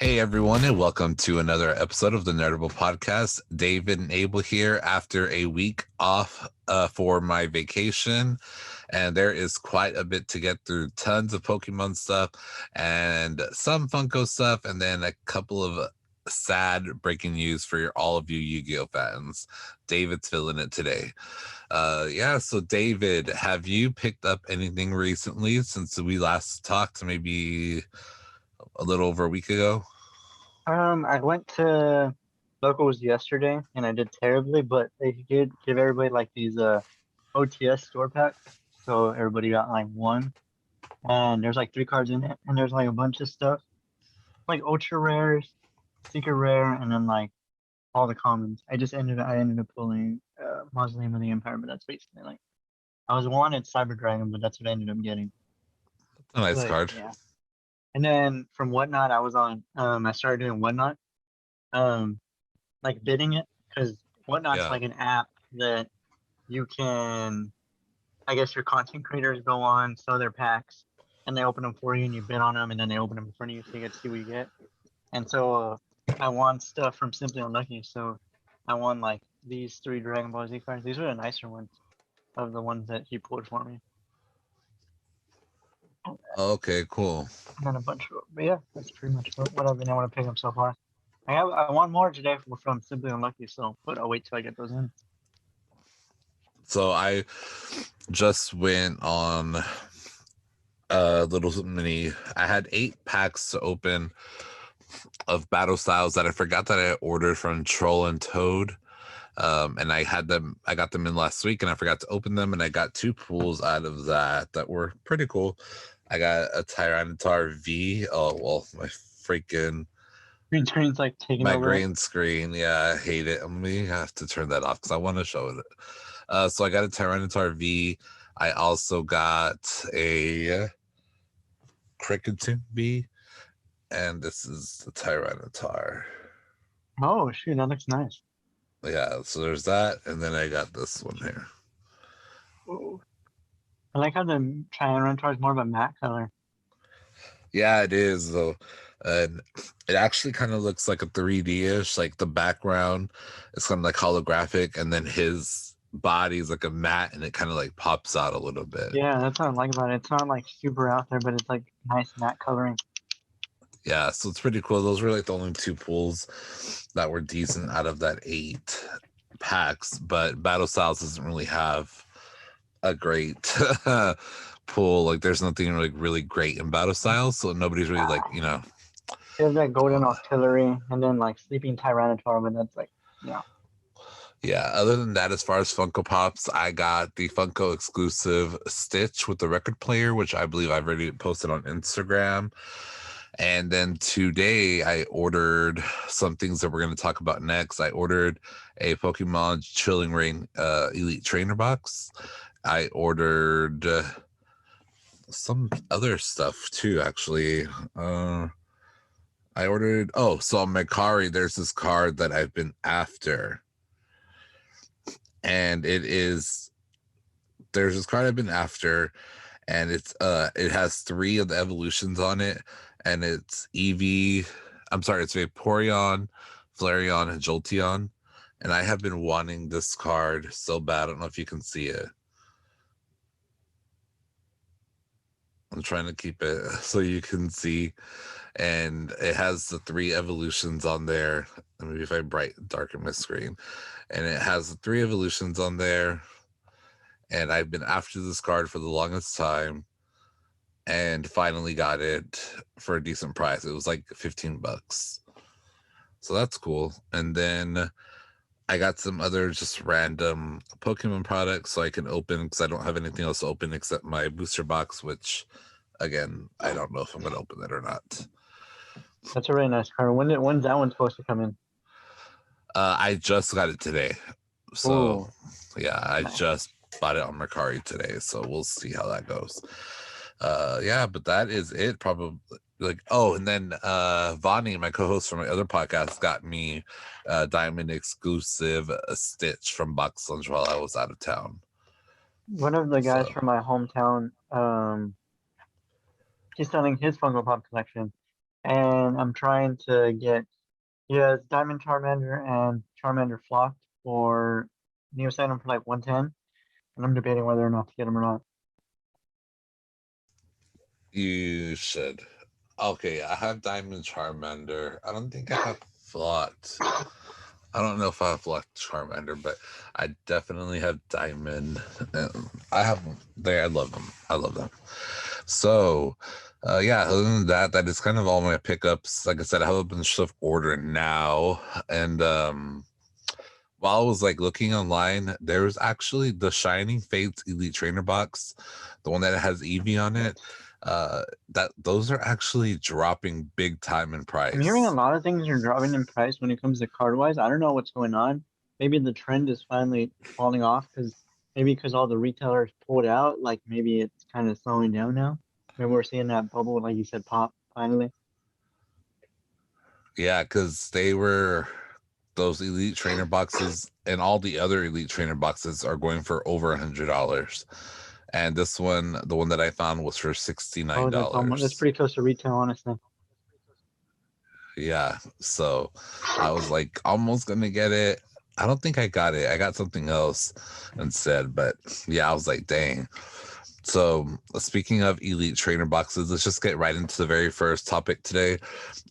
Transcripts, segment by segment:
Hey everyone, and welcome to another episode of the Nerdable Podcast. David and Abel here after a week off for my vacation, and there is quite a bit to get through. Tons of Pokemon stuff and some Funko stuff, and then a couple of sad breaking news for all of you Yu-Gi-Oh fans. David's filling it today. So David, have you picked up anything recently since we last talked? Maybe a little over a week ago. I went to locals yesterday and I did terribly, but they did give everybody like these OTS store packs. So everybody got like one. And there's like three cards in it, and there's like a bunch of stuff. Like ultra rares, secret rare, and then like all the commons. I ended up pulling Mausoleum of the Empire, but that's basically like I was wanted Cyber Dragon, but that's what I ended up getting. A nice But card. yeah. And then from Whatnot I was on I started doing Whatnot. Um like bidding it because Whatnot's Yeah. like an app that you can, I guess your content creators go on, sell their packs, and they open them for you, and you bid on them, and then they open them in front of you, so you get to see what you get. And so I won stuff from Simply Unlucky, so I won like these three Dragon Ball Z cards. These are the nicer ones of the ones that he pulled for me, Okay, cool. and then a bunch of. But yeah, that's pretty much what I've been able to pick up so far. I want more today from Simply Unlucky, so but I'll wait till I get those in. So I just went on a little mini. I had 8 packs to open of battle styles that I forgot that I ordered from Troll and Toad. And I got them in last week and I forgot to open them, and I got 2 pulls out of that were pretty cool. I got a Tyranitar V. Oh well, Green screen's like taking my over. green screen. Yeah, I hate it. I'm gonna have to turn that off because I want to show it. So I got a Tyranitar V. I also got a Cricketune V, and this is the Tyranitar. Oh shoot, that looks nice. Yeah, so there's that, and then I got this one here. Ooh. I like how the Tyranitar is more of a matte color. Yeah, it is though. And it actually kind of looks like a 3D-ish, like the background is kind of like holographic, and then his body is like a matte, and it kind of like pops out a little bit. Yeah, that's what I like about it. It's not like super out there, but it's like nice matte coloring. Yeah, so it's pretty cool. Those were like the only 2 pulls that were decent out of that 8 packs, but Battle Styles doesn't really have a great pull. Like there's nothing like really great in Battle Styles, so nobody's really like, There's that Golden Artillery and then like Sleeping Tyranitar, but that's like, yeah. Yeah, other than that, as far as Funko Pops, I got the Funko exclusive Stitch with the record player, which I believe I've already posted on Instagram. And then today I ordered some things that we're going to talk about next. I ordered a Pokemon Chilling Reign Elite Trainer box. I ordered some other stuff too, actually. I ordered, so on Mercari, there's this card that I've been after. And there's this card I've been after, and it has 3 of the evolutions on it, and it's it's Vaporeon, Flareon, and Jolteon. And I have been wanting this card so bad. I don't know if you can see it. I'm trying to keep it so you can see. And it has the 3 evolutions on there. Maybe if I darken my screen. And it has the 3 evolutions on there. And I've been after this card for the longest time, and finally got it for a decent price. It was like $15. So that's cool. And then I got some other just random Pokemon products so I can open, because I don't have anything else to open except my booster box, which again, I don't know if I'm going to open it or not. That's a really nice card. When's that one supposed to come in? I just got it today. So Ooh, yeah, I nice. just bought it on Mercari today. So we'll see how that goes. Yeah, but that is it probably. Like, and then Vani, my co-host from my other podcast, got me diamond exclusive Stitch from Box Lunch while I was out of town. One of the guys So from my hometown, he's selling his Funko Pop collection, and I'm trying to get Diamond Charmander and Charmander Flocked for Neo Saturn for like 110, and I'm debating whether or not to get them or not. You should. Okay, I have Diamond Charmander. I don't think I have Flocked. I don't know if I have Flocked Charmander, but I definitely have Diamond. I have them there. I love them. I love them. So, yeah, other than that, that is kind of all my pickups. Like I said, I have a bunch of stuff ordered now. And while I was like looking online, there was actually the Shining Fates Elite Trainer box, the one that has Eevee on it. That those are actually dropping big time in I'm hearing a price. lot of things are dropping in price when it comes to card wise. I don't know what's going on. Maybe the trend is finally falling off because all the retailers pulled out. Like maybe it's kind of slowing down now. Maybe we're seeing that bubble, like you said, pop finally. Yeah, because they were those Elite Trainer boxes and all the other Elite Trainer boxes are going for over $100. And this one, the one that I found, was for Oh, that's almost that's $69. pretty close to retail, honestly. Yeah, so I was like almost gonna get it. I don't think I got it. I got something else instead, but yeah, I was like, dang. So speaking of Elite Trainer boxes, let's just get right into the very first topic today.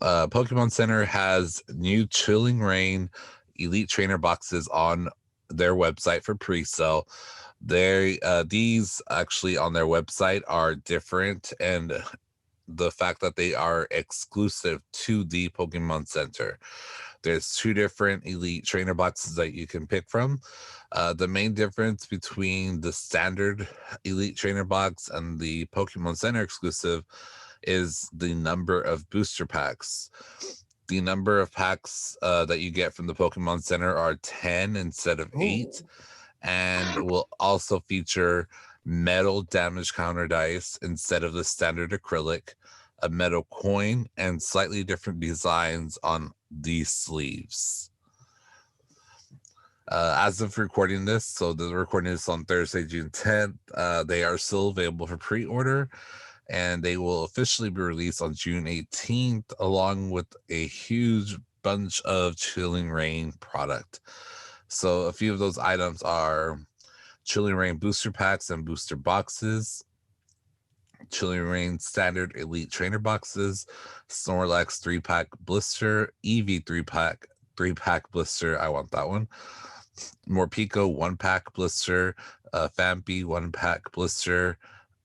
Pokemon Center has new Chilling Reign Elite Trainer boxes on their website for pre-sale. These actually on their website are different, and the fact that they are exclusive to the Pokemon Center. There's two different Elite Trainer boxes that you can pick from. The main difference between the standard Elite Trainer box and the Pokemon Center exclusive is the number of booster packs. The number of packs that you get from the Pokemon Center are 10 instead of 8, Ooh. and will also feature metal damage counter dice instead of the standard acrylic, a metal coin, and slightly different designs on these sleeves. As of recording this, so the recording is on Thursday, June 10th, they are still available for pre-order, and they will officially be released on June 18th, along with a huge bunch of Chilling Reign product. So a few of those items are Chilling Reign booster packs and booster boxes, Chilling Reign standard Elite Trainer boxes, Snorlax 3-pack blister, Eevee 3-pack blister. I want that one. Morpeko 1-pack blister, Fampi 1-pack blister,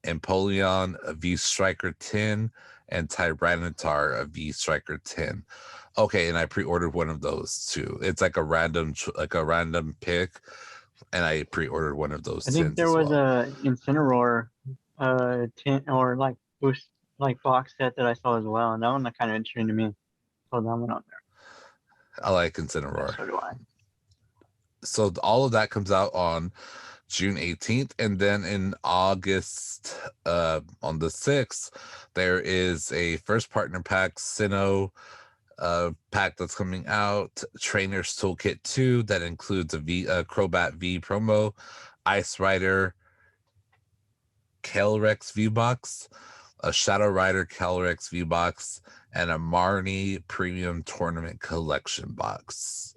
Empoleon a V Striker 10, and Tyranitar a V Striker 10. Okay, and I pre-ordered one of those too. It's like a random pick, and I pre-ordered one of those I think 10s there as was well. a Incineroar tin or like boost like box set that I saw as well, and that one kind of interesting to me. So that one on there. I like Yeah, Incineroar. so do I. So all of that comes out on June 18th, and then in August, on the 6th, there is a first partner pack Sinnoh pack that's coming out, Trainer's Toolkit 2, that includes a Crobat V promo, Ice Rider Calyrex V box, a Shadow Rider Calyrex V box, and a Marnie Premium Tournament Collection box.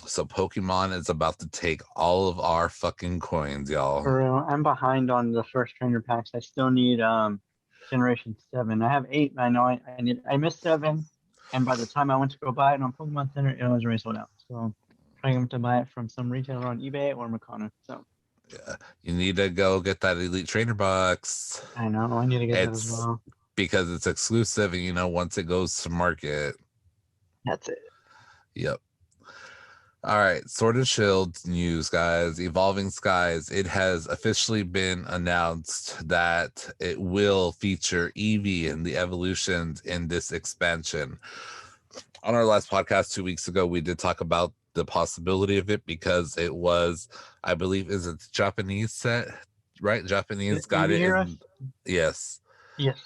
So Pokemon is about to take all of our fucking coins, y'all. For real, I'm behind on the first trainer packs. I still need Generation 7. I have 8. I know I missed 7, and by the time I went to go buy it on Pokemon Center, it was already sold out. So trying to buy it from some retailer on eBay or Mercano. So Yeah, you need to go get that Elite Trainer box. I know I need to get that as It's well. because it's exclusive, and once it goes to market. That's it. Yep. All right, Sword and Shield news, guys. Evolving Skies. It has officially been announced that it will feature Eevee and the evolutions in this expansion. On our last podcast 2 weeks ago, we did talk about the possibility of it because it was, I believe, is it the Japanese set, right? Japanese got Eevee it Heroes? in, yes. Yes.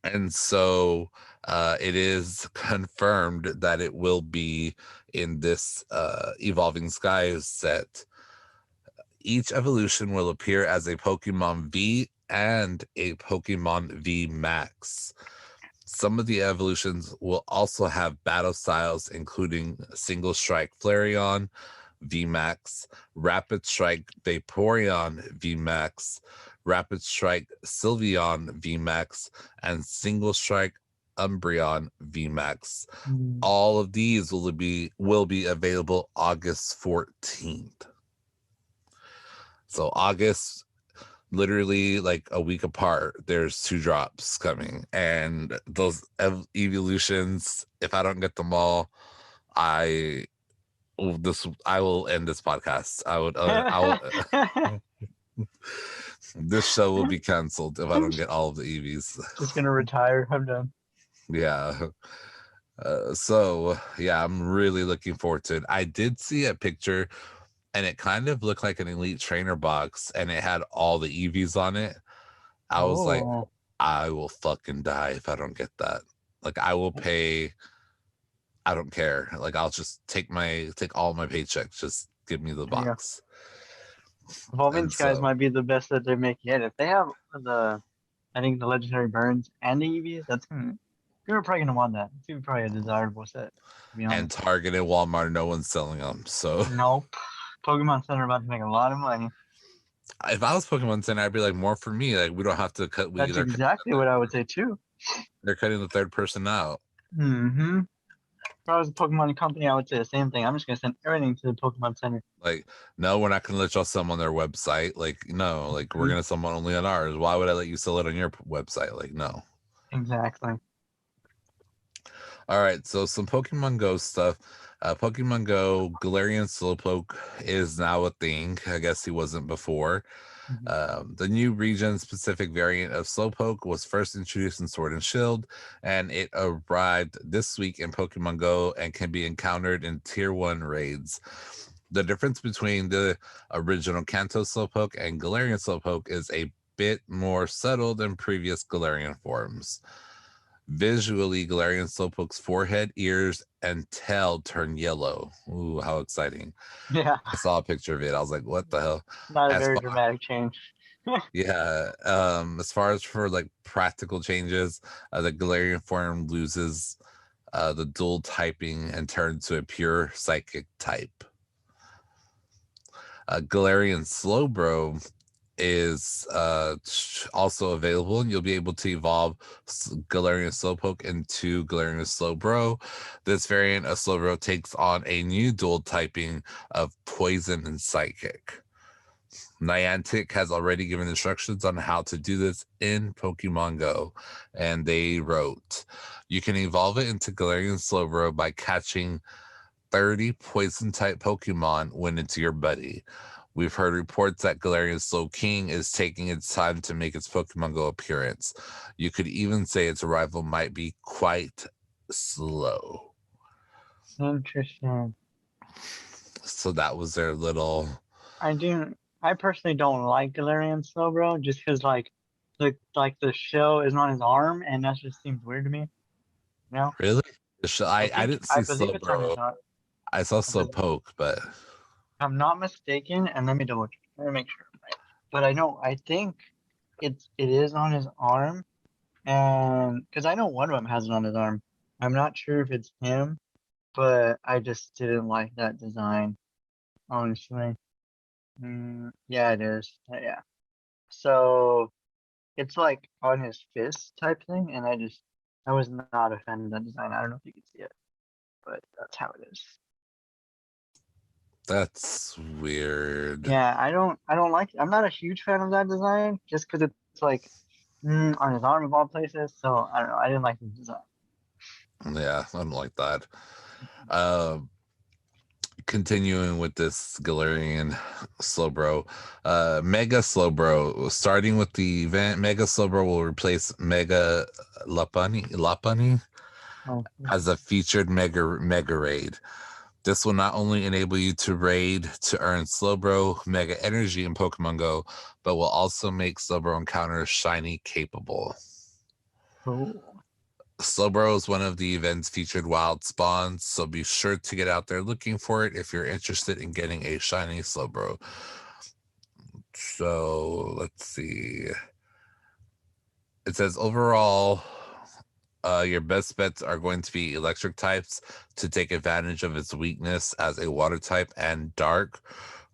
And so it is confirmed that it will be in this Evolving Skies set. Each evolution will appear as a Pokemon V and a Pokemon V Max. Some of the evolutions will also have battle styles, including Single Strike Flareon VMAX, Rapid Strike Vaporeon VMAX, Rapid Strike Sylveon VMAX, and Single Strike Umbreon VMAX. All of these will be available August 14th. So August, literally like a week apart, there's 2 drops coming, and those evolutions, if I don't get them all, I will end this podcast. This show will be canceled if I don't get all of the EVs. Just gonna retire. I'm done. Yeah. So yeah, I'm really looking forward to it. I did see a picture, and it kind of looked like an Elite Trainer box, and it had all the EVs on it. I was like, I will fucking die if I don't get that. Like, I will pay. I don't care. Like, I'll just take all my paychecks. Just give me the box. Evolving Skies might be the best that they make yet. If they have I think the Legendary Burns and the EVs, you're probably gonna want that. It's probably a desirable set, to be honest. And Target and Walmart, no one's selling them. So nope. Pokemon Center about to make a lot of money. If I was Pokemon Center, I'd be like, more for me. Like, we don't have to cut. That's exactly what I would say too. They're cutting the third person out. If I was a Pokemon company, I would say the same thing. I'm just gonna send everything to the Pokemon Center. Like, no, we're not gonna let y'all sell them on their website. Like, no, like we're gonna sell them only on ours. Why would I let you sell it on your website? Like, no. Exactly. All right, so some Pokemon Go stuff. Pokemon Go, Galarian Slowpoke is now a thing. I guess he wasn't before. The new region-specific variant of Slowpoke was first introduced in Sword and Shield, and it arrived this week in Pokemon Go and can be encountered in Tier 1 raids. The difference between the original Kanto Slowpoke and Galarian Slowpoke is a bit more subtle than previous Galarian forms. Visually, Galarian Slowpoke's forehead, ears, and tail turn yellow. Ooh, how exciting. Yeah. I saw a picture of it. I was like, what the hell? Not a very dramatic change. Yeah. As far as for like practical changes, the Galarian form loses the dual typing and turns to a pure psychic type. Galarian Slowbro is also available, and you'll be able to evolve Galarian Slowpoke into Galarian Slowbro. This variant of Slowbro takes on a new dual typing of Poison and Psychic. Niantic has already given instructions on how to do this in Pokemon Go, and they wrote, you can evolve it into Galarian Slowbro by catching 30 Poison-type Pokemon when it's your buddy. We've heard reports that Galarian Slowking is taking its time to make its Pokemon Go appearance. You could even say its arrival might be quite slow. Interesting. So that was their little... I personally don't like Galarian Slowbro just because like the shell is on his arm, and that just seems weird to me. No? Really? I didn't see Slowbro. I saw Slowpoke, but if I'm not mistaken, and let me make sure. Right? But I think it is on his arm, and because I know one of them has it on his arm. I'm not sure if it's him, but I just didn't like that design, honestly. Yeah, it is. Yeah. So it's like on his fist type thing, and I was not a fan of that design. I don't know if you can see it, but that's how it is. That's weird. Yeah, I don't like it. I'm not a huge fan of that design just because it's like on his arm of all places. So I don't know. I didn't like the design. Yeah, I don't like that. Continuing with this Galarian Slowbro, Mega Slowbro, starting with the event, Mega Slowbro will replace Mega Lopunny as a featured Mega Raid. This will not only enable you to raid to earn Slowbro Mega Energy in Pokemon Go, but will also make Slowbro encounters shiny capable. Cool. Slowbro is one of the event's featured wild spawns, so be sure to get out there looking for it if you're interested in getting a shiny Slowbro. So let's see. It says overall, your best bets are going to be electric types to take advantage of its weakness as a water type and dark,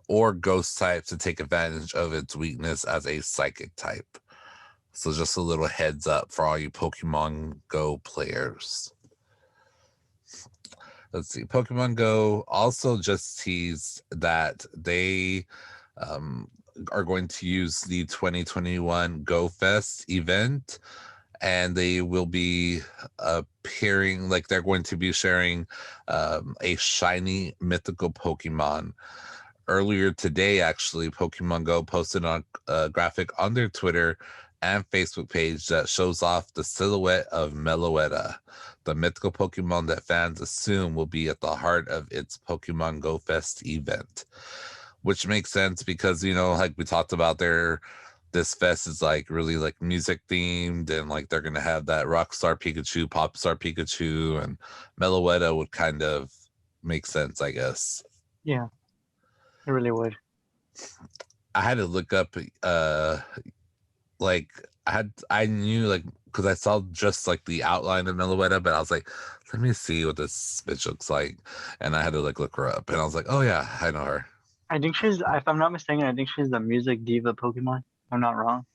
or ghost type to take advantage of its weakness as a psychic type. So just a little heads up for all you Pokemon Go players. Let's see. Pokemon Go also just teased that they are going to use the 2021 Go Fest event, and they will be appearing, like they're going to be sharing a shiny mythical Pokemon. Earlier today, actually, Pokemon Go posted on a graphic on their Twitter and Facebook page that shows off the silhouette of Meloetta, the mythical Pokemon that fans assume will be at the heart of its Pokemon Go Fest event. Which makes sense because, you know, like we talked about there, this fest is like really like music themed, and like they're gonna have that Rockstar Pikachu, Popstar Pikachu, and Meloetta would kind of make sense, I guess. Yeah, it really would. I had to look up like I knew, like, because I saw just like the outline of Meloetta, but I was like, let me see what this bitch looks like, and I had to like look her up, and I was like, oh yeah, I know her. I think she's, if I'm not mistaken, I think she's the music diva Pokemon. If I'm not wrong.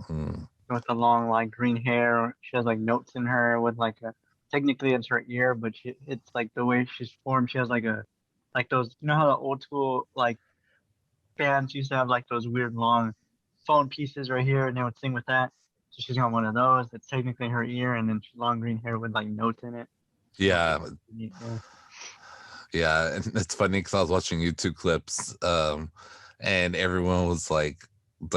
With the long like green hair, she has like notes in her with like a, technically it's her ear, but it's like the way she's formed. She has like a, like those, you know how the old school like bands used to have like those weird long phone pieces right here, and they would sing with that. So she's got one of those. It's technically her ear, and then long green hair with like notes in it. So, Yeah, yeah. yeah, and it's funny because I was watching YouTube clips, and everyone was like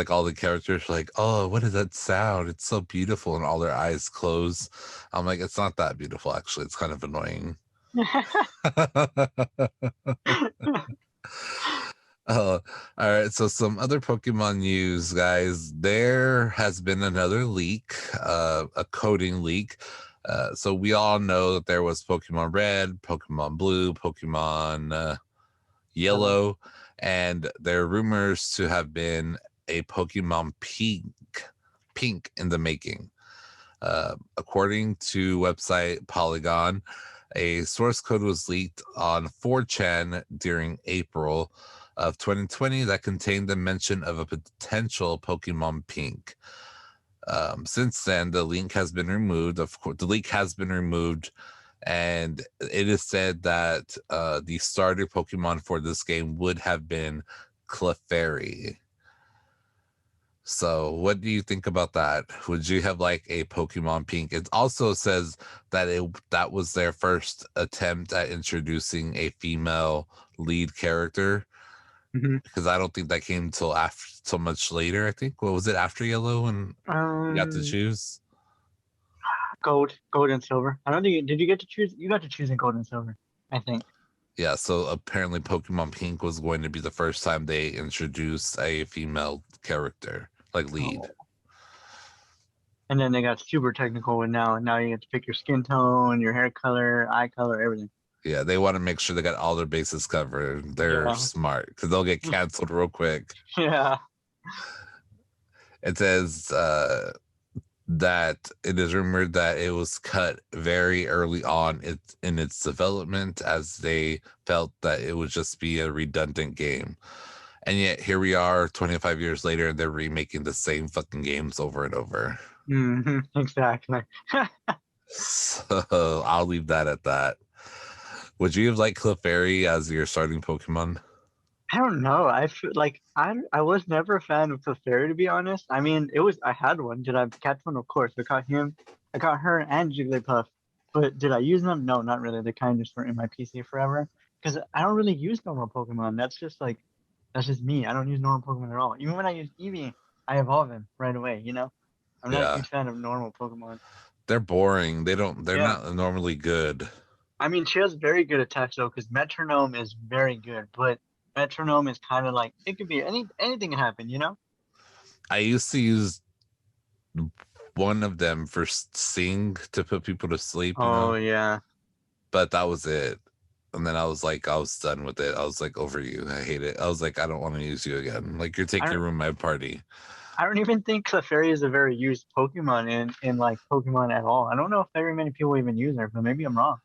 all the characters were like, oh, what is that sound? It's so beautiful, and all their eyes close. I'm like, it's not that beautiful, actually. It's kind of annoying. All right. So some other Pokemon news, guys. There has been another leak, a coding leak. So we all know that there was Pokemon Red, Pokemon Blue, Pokemon Yellow, and there are rumors to have been a Pokemon Pink in the making. According to website Polygon, a source code was leaked on 4chan during April of 2020 that contained the mention of a potential Pokemon Pink. Since then, the link has been removed. Of course, the leak has been removed, and it is said that the starter Pokemon for this game would have been Clefairy. So, what do you think about that? Would you have like a Pokemon Pink? It also says that that was their first attempt at introducing a female lead character, because I don't think that came till after, so much later. I think, what was it, after Yellow and you got to choose? Gold and silver. I don't think, did you get to choose? You got to choose in gold and silver, I think. Yeah, so apparently Pokemon Pink was going to be the first time they introduced a female character, like lead. Oh. And then they got super technical with now, and now you get to pick your skin tone, your hair color, eye color, everything. Yeah, they want to make sure they got all their bases covered. They're smart because they'll get canceled real quick. Yeah. It says that it is rumored that it was cut very early on in its development, as they felt that it would just be a redundant game. And yet here we are 25 years later, and they're remaking the same fucking games over and over. Exactly. So I'll leave that at that. Would you have liked Clefairy as your starting Pokemon? I don't know. I feel like I was never a fan of Clefairy, to be honest. I mean, it was, I had one. Did I catch one? Of course. I caught him. I caught her and Jigglypuff. But did I use them? No, not really. They kind of just were in my PC forever. Because I don't really use normal Pokemon. That's just like, that's just me. I don't use normal Pokemon at all. Even when I use Eevee, I evolve him right away, you know? I'm not a huge fan of normal Pokemon. They're boring. They're not normally good. I mean, she has very good attacks though, because Metronome is very good, but Metronome is kind of like, it could be anything can happen, you know? I used to use one of them for Sing to put people to sleep, you know? Yeah. But that was it. And then I was done with it. I was like, over you. I hate it. I was like, I don't want to use you again. Like, you're taking your room in my party. I don't even think Clefairy is a very used Pokemon in like Pokemon at all. I don't know if very many people even use her, but maybe I'm wrong.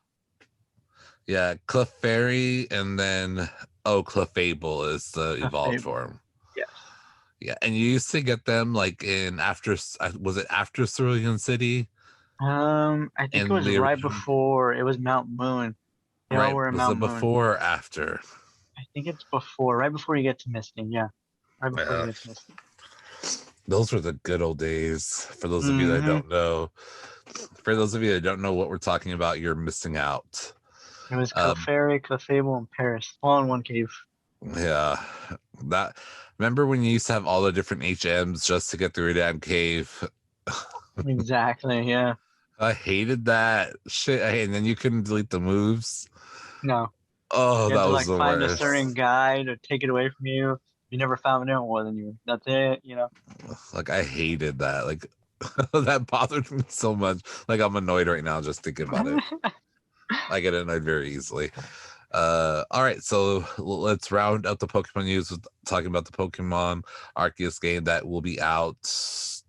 Yeah, Clefairy, and then Clefable is the evolved Clefable. form. Yes. Yeah, and you used to get them like in after was it after Cerulean City I think it in was the right original? before it was Mount Moon. They all Right, were in was Mount it Moon. before or after? I think it's before, right before you get to Misty. Yeah, right before you Yeah, get to Misty. those were the good old days. For those of you that Mm-hmm. don't know, for those of you that don't know what we're talking about, you're missing out. It was Um, Clefairy, Clefable, and Paris, all in one cave. yeah, that. Remember when you used to have all the different HMs just to get through a damn cave? Exactly. Yeah. I hated that shit. And then you couldn't delete the moves. No, Oh, you had that to was like the find a worst. certain guy to take it away from you. If you never found it, well then you that's it. You know. Like I hated that. Like that bothered me so much. Like I'm annoyed right now just thinking about it. I get annoyed very easily. All right, so let's round up the Pokemon news with talking about the Pokemon Arceus game that will be out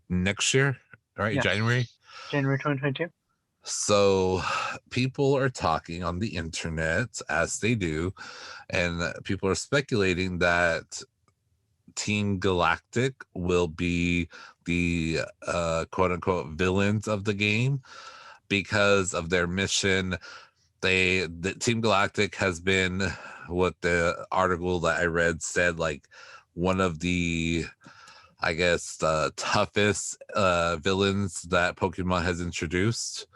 next year, right? January. Yes. January 2022. So people are talking on the internet as they do, and people are speculating that Team Galactic will be the quote unquote villains of the game because of their mission. The Team Galactic has been, what the article that I read said, like one of the, I guess, the toughest villains that Pokemon has introduced.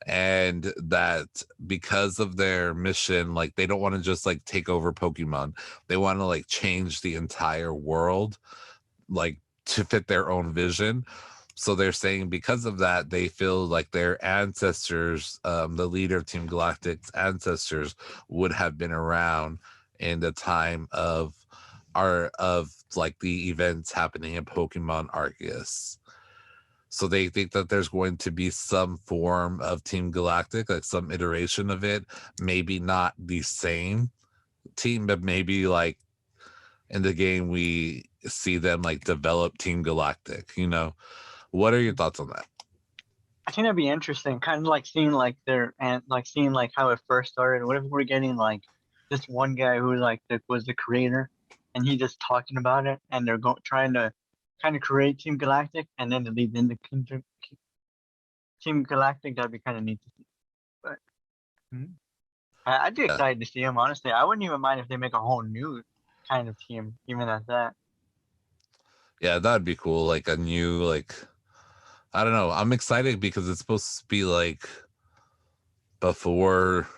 And that because of their mission, like they don't want to just like take over Pokemon, they want to like change the entire world, like to fit their own vision. So they're saying because of that, they feel like their ancestors, the leader of Team Galactic's ancestors, would have been around in the time of like the events happening in Pokemon Arceus. So they think that there's going to be some form of Team Galactic, like some iteration of it, maybe not the same team, but maybe like in the game we see them like develop Team Galactic, you know. What are your thoughts on that? I think that'd be interesting. Kind of like seeing like their and like seeing like how it first started. What if we're getting like this one guy who like was the creator, and he just talking about it, and they're going trying to kind of create Team Galactic, and then it leads into Team Galactic. That'd be kind of neat to see. But I'd be Yeah, excited to see him. Honestly, I wouldn't even mind if they make a whole new kind of team, even at that. yeah, that'd be cool. Like a new, like, I don't know. I'm excited because it's supposed to be like before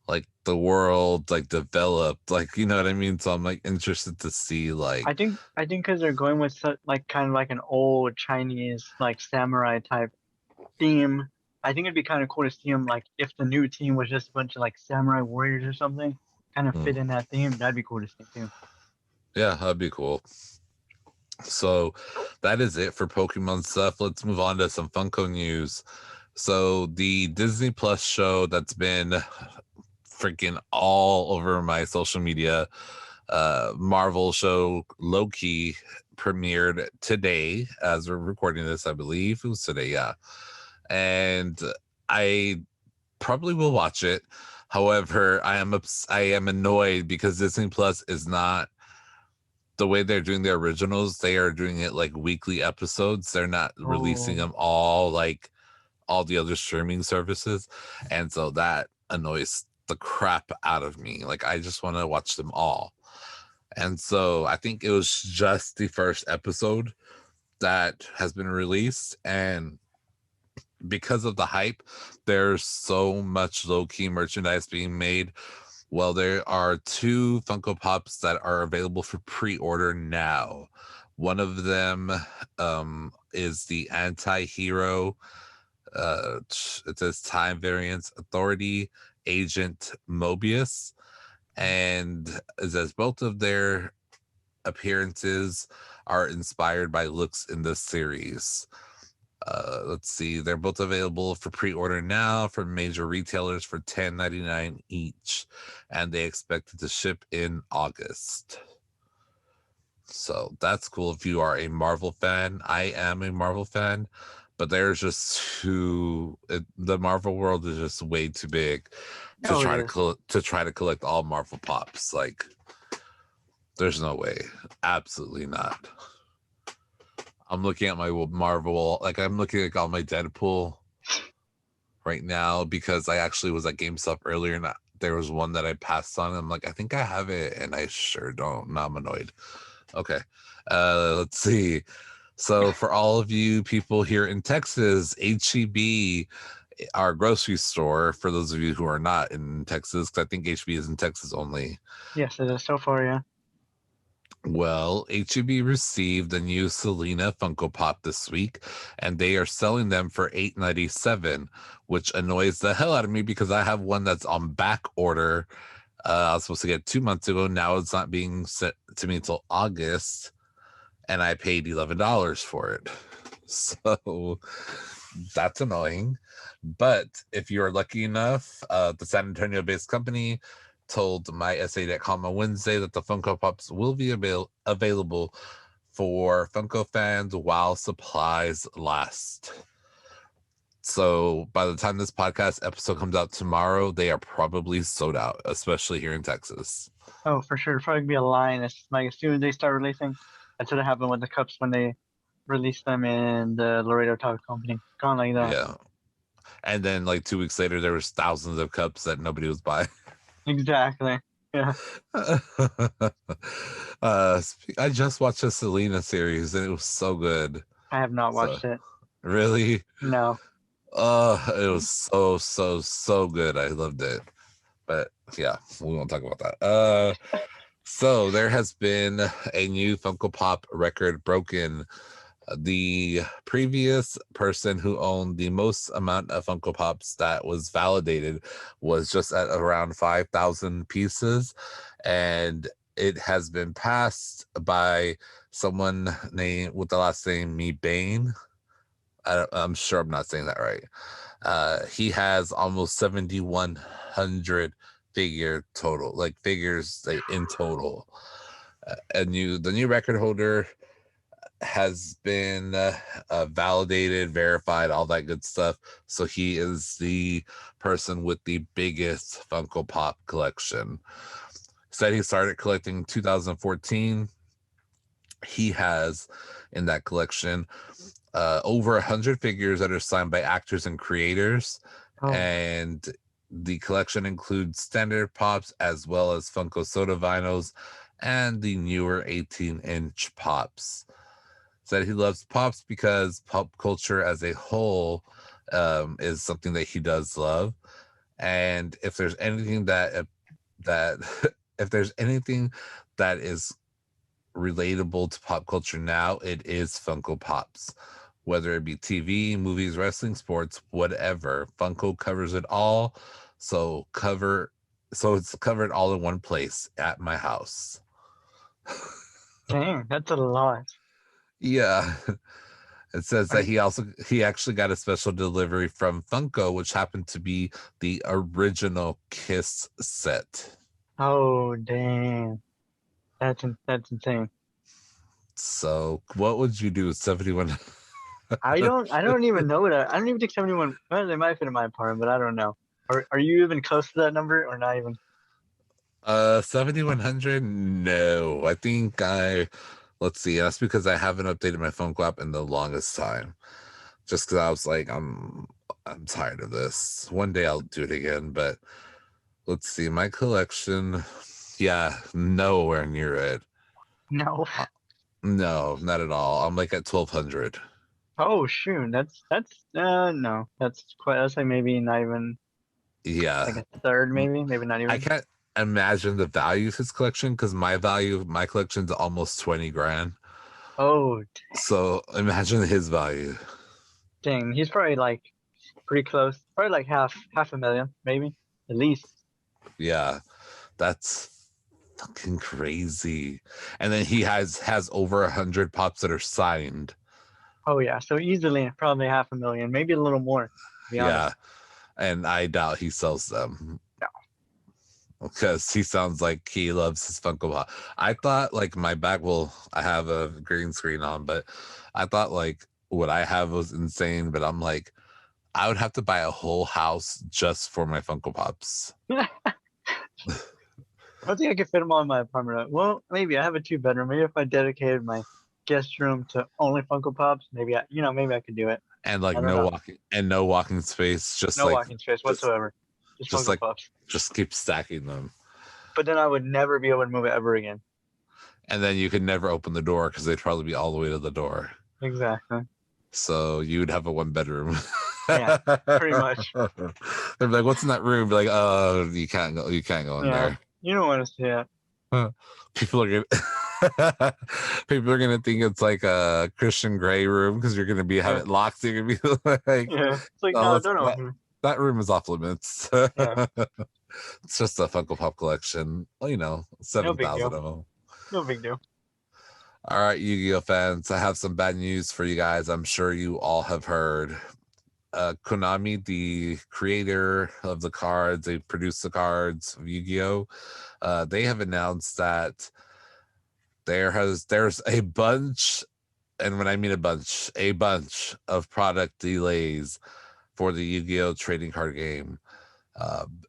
like the world like developed, like, you know what I mean? So I'm like interested to see like I think because they're going with like kind of like an old Chinese like samurai type theme. I think it'd be kind of cool to see him like if the new team was just a bunch of like samurai warriors or something, kind of hmm, fit in that theme. That'd be cool to see too. yeah, that'd be cool. So that is it for Pokemon stuff. Let's move on to some Funko news. So the Disney Plus show that's been freaking all over my social media, Marvel show Loki, premiered today as we're recording this. I believe it was today, yeah. And I probably will watch it. However, I am annoyed because Disney Plus is not the way they're doing their originals. They are doing it like weekly episodes. They're not releasing Oh, them all like all the other streaming services. And so that annoys the crap out of me. Like I just want to watch them all. And so I think it was just the first episode that has been released. And because of the hype, there's so much low key merchandise being made. Well, there are two Funko Pops that are available for pre order now. One of them is the anti hero, it says Time Variance Authority Agent Mobius. And it says both of their appearances are inspired by looks in the series. Let's see, they're both available for pre-order now from major retailers for $10.99 each, and they expected to ship in August. So that's cool if you are a Marvel fan. I am a Marvel fan, but there's just the Marvel world is just way too big to Oh, it try is. to try to collect all Marvel pops. Like, there's no way. Absolutely not. I'm looking at my Marvel, like I'm looking at all my Deadpool right now because I actually was at GameStop earlier and there was one that I passed on. And I'm like, I think I have it, and I sure don't. Now I'm annoyed. Okay, let's see. So for all of you people here in Texas, HEB, our grocery store, for those of you who are not in Texas, because I think HEB is in Texas only. Yes, it is so far, yeah. Well, HEB received the new Selena Funko Pop this week, and they are selling them for $8.97, which annoys the hell out of me because I have one that's on back order. I was supposed to get 2 months ago. Now it's not being sent to me until August, and I paid $11 for it. So that's annoying. But if you're lucky enough, the San Antonio-based company told mySA.com on Wednesday that the Funko Pops will be available for Funko fans while supplies last. So by the time this podcast episode comes out tomorrow, they are probably sold out, especially here in Texas. Oh, for sure. It'll probably be a line. It's like as soon as they start releasing, that's what happened with the cups when they released them in the Laredo Taco Company. Gone like that. Yeah. And then like 2 weeks later, there was thousands of cups that nobody was buying. Exactly. Yeah. I just watched the Selena series and it was so good. I have not So watched it. really, No. it was so good. I loved it. But yeah, we won't talk about that. So there has been a new Funko Pop record broken. The previous person who owned the most amount of Funko Pops that was validated was just at around 5,000 pieces, and it has been passed by someone named with the last name Bain. I'm sure I'm not saying that right. He has almost 7,100 figures in total. The new record holder has been validated, verified, all that good stuff. So he is the person with the biggest Funko Pop collection. Said he started collecting 2014. He has in that collection over 100 figures that are signed by actors and creators. Oh, And the collection includes standard pops as well as Funko Soda vinyls and the newer 18-inch pops. Said he loves pops because pop culture as a whole is something that he does love. And if there's anything that if there's anything that is relatable to pop culture now, it is Funko Pops. Whether it be TV, movies, wrestling, sports, whatever, Funko covers it all. So it's covered all in one place at my house. dang, that's a lot. Yeah. It says that Right. he actually got a special delivery from Funko, which happened to be the original Kiss set. Oh, dang. That's insane. So what would you do with 71? I don't even know that. I don't even think 71, well, they might fit in my apartment, but I don't know. Are you even close to that number or not even? 7,100? No, I think let's see. That's because I haven't updated my Funko app in the longest time. Just because I was like, I'm tired of this. One day I'll do it again, but let's see. My collection, yeah, nowhere near it. No. No, not at all. I'm like at 1,200. Oh, shoot. No. That's like maybe not even Yeah. like a third, maybe not I even. can't imagine the value of his collection because my value of my collection is almost 20 grand. Oh, So imagine his value. dang. He's probably like pretty close. Probably like half a million, maybe at least. Yeah. That's fucking crazy. And then he has over 100 pops that are signed. Oh yeah, so easily probably half a million, maybe a little more, to be honest. Yeah. And I doubt he sells them. No. because he sounds like he loves his Funko Pop. I thought like my back, well, I have a green screen on, but I thought like what I have was insane. But I'm like, I would have to buy a whole house just for my Funko Pops. I don't think I could fit them all in my apartment. Well, maybe I have a 2-bedroom. Maybe if I dedicated my guest room to only Funko Pops, maybe maybe I could do it. And like I don't know. no walking space, just No like walking space just whatsoever. Just just Funko like Pops. just keep stacking them. But then I would never be able to move it ever again. And then you could never open the door because they'd probably be all the way to the door. Exactly. So you would have a 1 bedroom. Yeah, pretty much. They'd be like, "What's in that room?" Be like, "Oh, you can't go. You can't go in Yeah, there." you don't want to see it. People are gonna people are gonna think it's like a Christian Grey room because you're gonna have Yeah, it locked. You're gonna be like, yeah. It's like, "Oh, no, don't that open it. that room is off limits." Yeah, It's just a Funko Pop collection. Well, no seven big thousand deal. of them. No big deal. All right, Yu-Gi-Oh fans, I have some bad news for you guys. I'm sure you all have heard. Konami, the creator of the cards, they produce the cards of Yu-Gi-Oh. They have announced that there's a bunch, and when I mean a bunch of product delays for the Yu-Gi-Oh trading card game.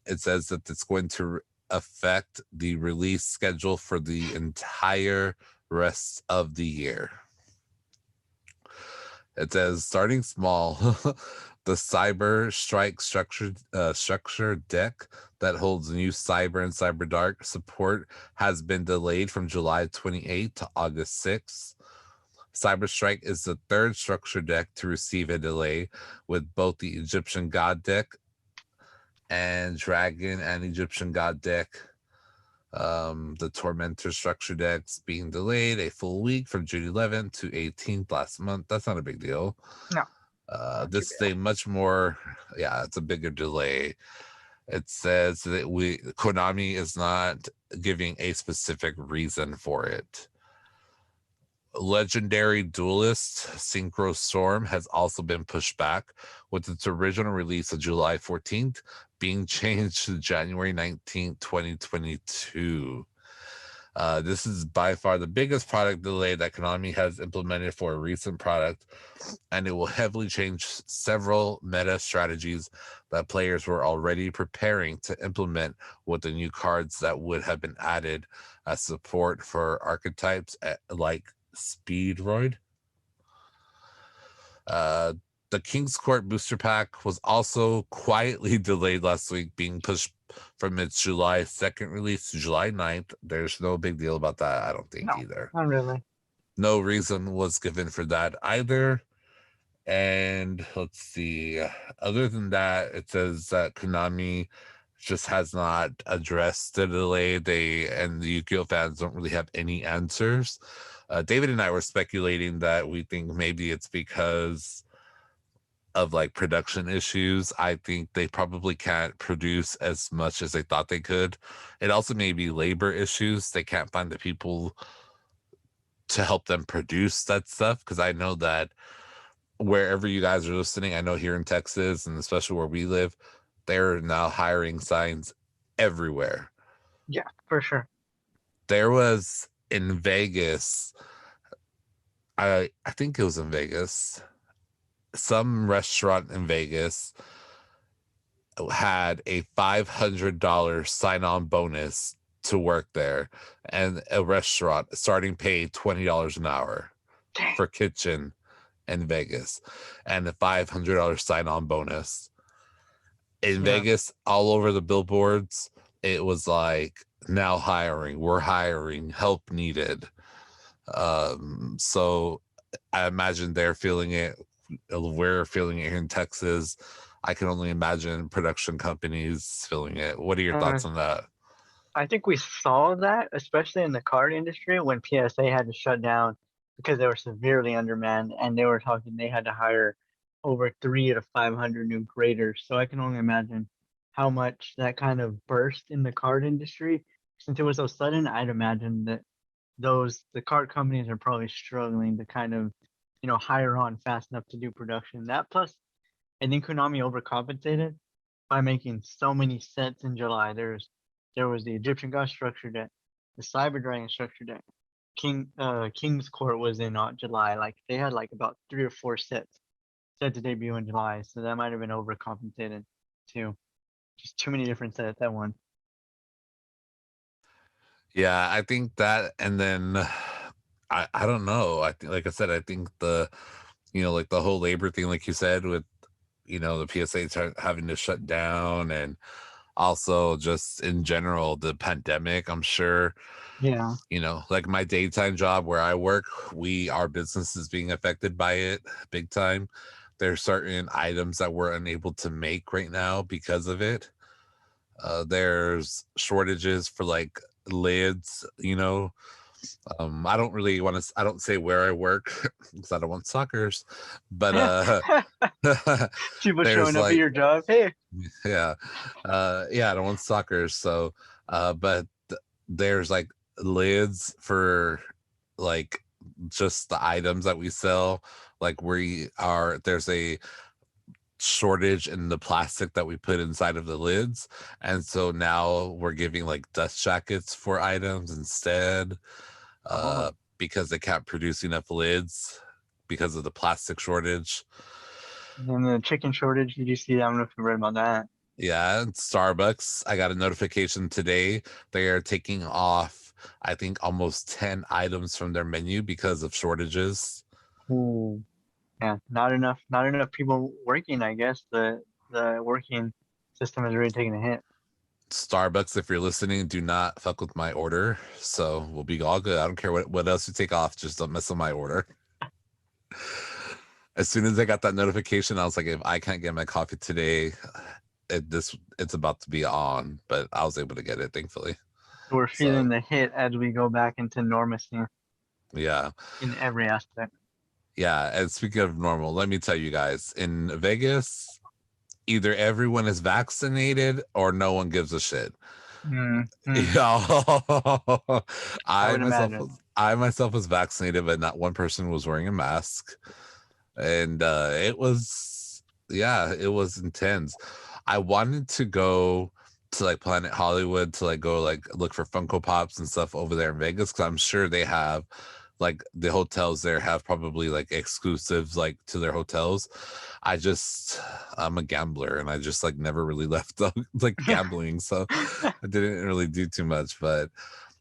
It says that it's going to affect the release schedule for the entire rest of the year. It says starting small, the Cyber Strike structure deck that holds new Cyber and Cyber Dark support has been delayed from July 28th to August 6th. Cyber Strike is the third structure deck to receive a delay, with both the Egyptian God deck and Dragon and Egyptian God deck. The Tormentor structure decks being delayed a full week from June 11th to 18th last month. That's not a big deal. No, not too This bad. thing much more, yeah, it's a bigger delay. It says that Konami is not giving a specific reason for it. Legendary Duelist Synchro Storm has also been pushed back, with its original release of July 14th being changed to January 19th, 2022. This is by far the biggest product delay that Konami has implemented for a recent product, and it will heavily change several meta strategies that players were already preparing to implement with the new cards that would have been added as support for archetypes like Speedroid. Uh, the King's Court booster pack was also quietly delayed last week, being pushed from its July 2nd release to July 9th. There's no big deal about that, I don't think, No, either. not really. No reason was given for that either. And let's see. Other than that, it says that Konami just has not addressed the delay. They and the Yu-Gi-Oh fans don't really have any answers. David and I were speculating that we think maybe it's because of like production issues. I think they probably can't produce as much as they thought they could. It also may be labor issues. They can't find the people to help them produce that stuff, because I know that wherever you guys are listening, I know here in Texas and especially where we live, they're now hiring signs everywhere. Yeah, for sure. There was in Vegas, I think it was in Vegas, some restaurant in Vegas had a $500 sign-on bonus to work there, and a restaurant starting pay $20 an hour Dang. for kitchen in Vegas, and a $500 sign-on bonus in Yeah. Vegas. All over the billboards, it was like, now hiring, we're hiring, help needed. So I imagine they're feeling it. We're feeling it here in Texas. I can only imagine production companies feeling it. What are your Uh, thoughts on that? I think we saw that, especially in the card industry, when PSA had to shut down because they were severely undermanned, and they were talking they had to hire over 300 to 500 new graders. So I can only imagine how much that kind of burst in the card industry. Since it was so sudden, I'd imagine that the card companies are probably struggling to kind of, hire on fast enough to do production. That plus, I think Konami overcompensated by making so many sets in July. There's There was the Egyptian God structure deck, the Cyber Dragon structure deck. King's Court was in July. Like they had like about 3 or 4 sets set to debut in July, so that might have been overcompensated too. Just too many different sets at once. Yeah, I think that, and then I don't know. I think, like I said, I think like the whole labor thing, like you said, with the PSA having to shut down, and also just in general the pandemic. I'm sure, Yeah. like my daytime job where I work, our business is being affected by it big time. There's certain items that we're unable to make right now because of it. There's shortages for like lids. I don't really want to. I don't say where I work because I don't want suckers. But People there's showing up at like, your job. Hey. yeah, I don't want suckers. So, but there's like lids for like just the items that we sell. Like there's a shortage in the plastic that we put inside of the lids, and so now we're giving like dust jackets for items instead, Oh. because they can't produce enough lids because of the plastic shortage. And the chicken shortage. Did you see that? I don't know if you read about that. Yeah, and Starbucks, I got a notification today. They are taking off, I think, almost 10 items from their menu because of shortages. Ooh. Yeah, not enough people working, I guess. The working system is really taking a hit. Starbucks, if you're listening, do not fuck with my order. So we'll be all good. I don't care what else you take off. Just don't mess with my order. As soon as I got that notification, I was like, if I can't get my coffee today, it's about to be on. But I was able to get it, thankfully. So we're So feeling the hit as we go back into normalcy yeah. in every aspect. Yeah. And speaking of normal, let me tell you guys, in Vegas, either everyone is vaccinated or no one gives a shit. Mm-hmm. Yeah. I I would myself imagine. was I myself was vaccinated, but not one person was wearing a mask. And it was, yeah, it was intense. I wanted to go to like Planet Hollywood to like go like look for Funko Pops and stuff over there in Vegas, because I'm sure they have like the hotels there have probably like exclusives like to their hotels. I'm a gambler and I just like never really left like gambling, so I didn't really do too much. But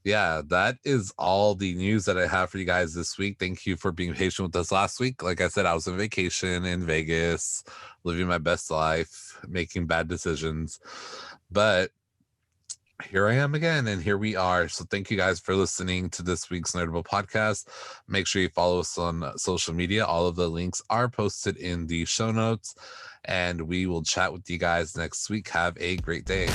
yeah, that is all the news that I have for you guys this week. Thank you for being patient with us last week. Like I said, I was on vacation in Vegas, living my best life, making bad decisions. But here I am again, and here we are. So thank you guys for listening to this week's Nerdable podcast. Make sure you follow us on social media. All of the links are posted in the show notes, and we will chat with you guys next week. Have a great day.